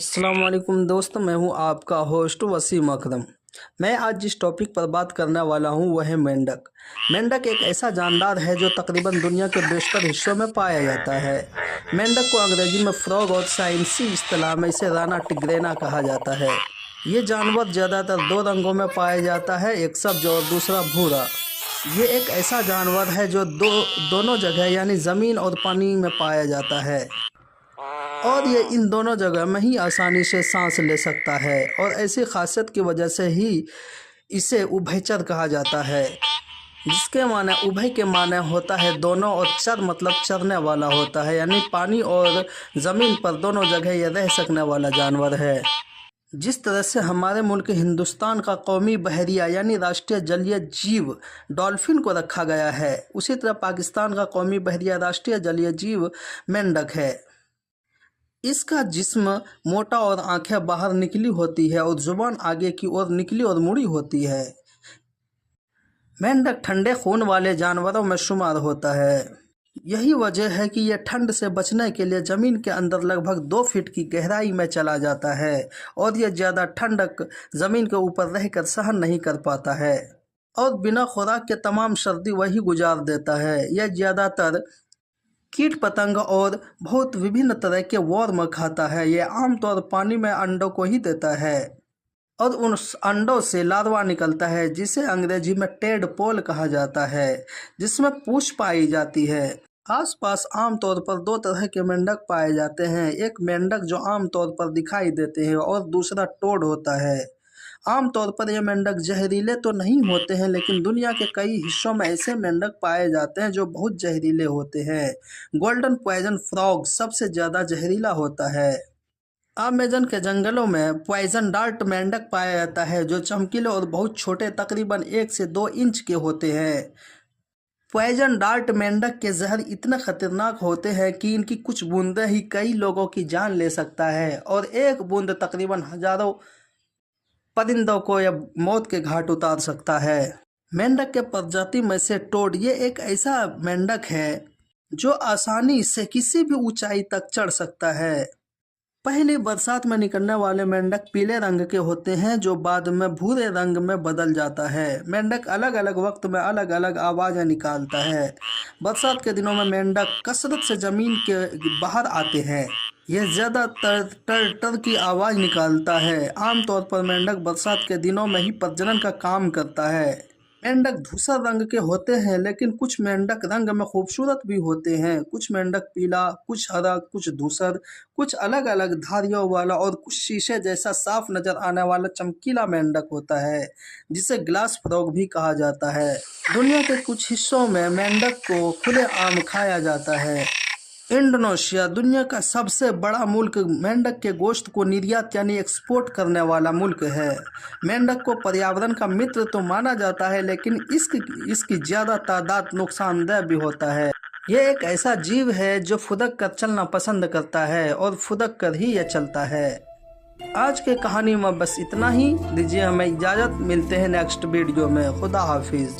अस्सलाम वालेकुम दोस्तों, मैं हूं आपका होस्ट वसीम अकरम। मैं आज जिस टॉपिक पर बात करने वाला हूं वह है मेंढक। मेंढक एक ऐसा जानदार है जो तकरीबन दुनिया के बेशतर हिस्सों में पाया जाता है। मेंढक को अंग्रेजी में फ्रॉग और साइंसी इस्तेलाह में इसे राना टिग्रेना कहा जाता है। ये जानवर ज़्यादातर दो रंगों में पाया जाता है, एक सब्ज और दूसरा भूरा। ये एक ऐसा जानवर है जो दोनों जगह यानी ज़मीन और पानी में पाया जाता है और ये इन दोनों जगह में ही आसानी से सांस ले सकता है और ऐसी खासियत की वजह से ही इसे उभयचर कहा जाता है, जिसके माने उभय के माने होता है दोनों और चर मतलब चरने वाला होता है, यानी पानी और ज़मीन पर दोनों जगह ये रह सकने वाला जानवर है। जिस तरह से हमारे मुल्क हिंदुस्तान का कौमी बहरिया यानी राष्ट्रीय जलीय जीव डॉल्फिन को रखा गया है, उसी तरह पाकिस्तान का कौमी बहरिया राष्ट्रीय जलीय जीव मेंढक है। इसका जिस्म मोटा और आंखें बाहर निकली होती है और जुबान आगे की ओर निकली और मुड़ी होती है। मेंढक ठंडे खून वाले जानवरों में शुमार होता है। यही वजह है कि यह ठंड से बचने के लिए ज़मीन के अंदर लगभग 2 फीट की गहराई में चला जाता है और यह ज़्यादा ठंडक ज़मीन के ऊपर रहकर सहन नहीं कर पाता है और बिना खुराक के तमाम सर्दी वही गुजार देता है। यह ज़्यादातर कीट पतंग और बहुत विभिन्न तरह के वर्म खाता है। यह आमतौर पानी में अंडों को ही देता है और उन अंडों से लार्वा निकलता है, जिसे अंग्रेजी में टेडपोल कहा जाता है, जिसमें पूंछ पाई जाती है। आसपास आमतौर पर 2 तरह के मेंढक पाए जाते हैं, एक मेंढक जो आमतौर पर दिखाई देते हैं और दूसरा टोड होता है। आमतौर पर ये मेंढक जहरीले तो नहीं होते हैं, लेकिन दुनिया के कई हिस्सों में ऐसे मेंढक पाए जाते हैं जो बहुत जहरीले होते हैं। गोल्डन पॉइजन फ्रॉग सबसे ज़्यादा जहरीला होता है। अमेज़न के जंगलों में पॉइजन डार्ट मेंढक पाया जाता है जो चमकीले और बहुत छोटे तकरीबन 1 से 2 इंच के होते हैं। पॉइजन डार्ट मेंढक के जहर इतने खतरनाक होते हैं कि इनकी कुछ बूंदें ही कई लोगों की जान ले सकता है और एक बूंद तकरीबन हजारों परिंदों को यह मौत के घाट उतार सकता है। मेंढक के प्रजाति में से टोड ये एक ऐसा मेंढक है जो आसानी से किसी भी ऊंचाई तक चढ़ सकता है। पहली बरसात में निकलने वाले मेंढक पीले रंग के होते हैं जो बाद में भूरे रंग में बदल जाता है। मेंढक अलग अलग वक्त में अलग अलग आवाज़ें निकालता है। बरसात के दिनों में मेंढक कसरत से ज़मीन के बाहर आते हैं। यह ज़्यादातर टर टर की आवाज़ निकालता है। आमतौर पर मेंढक बरसात के दिनों में ही प्रजनन का काम करता है। मेंढक धूसर रंग के होते हैं, लेकिन कुछ मेंढक रंग में खूबसूरत भी होते हैं। कुछ मेंढक पीला, कुछ हरा, कुछ धूसर, कुछ अलग अलग धारियों वाला और कुछ शीशे जैसा साफ नजर आने वाला चमकीला मेंढक होता है, जिसे ग्लास फ्रॉग भी कहा जाता है। दुनिया के कुछ हिस्सों में मेंढक को खुलेआम खाया जाता है। इंडोनेशिया दुनिया का सबसे बड़ा मुल्क मेंढक के गोश्त को निर्यात यानी एक्सपोर्ट करने वाला मुल्क है। मेंढक को पर्यावरण का मित्र तो माना जाता है, लेकिन इसकी ज़्यादा तादाद नुकसानदेह भी होता है। यह एक ऐसा जीव है जो फुदक कर चलना पसंद करता है और फुदक कर ही यह चलता है। आज के कहानी में बस इतना ही। दीजिए हमें इजाज़त, मिलते हैं नेक्स्ट वीडियो में। खुदा हाफिज़।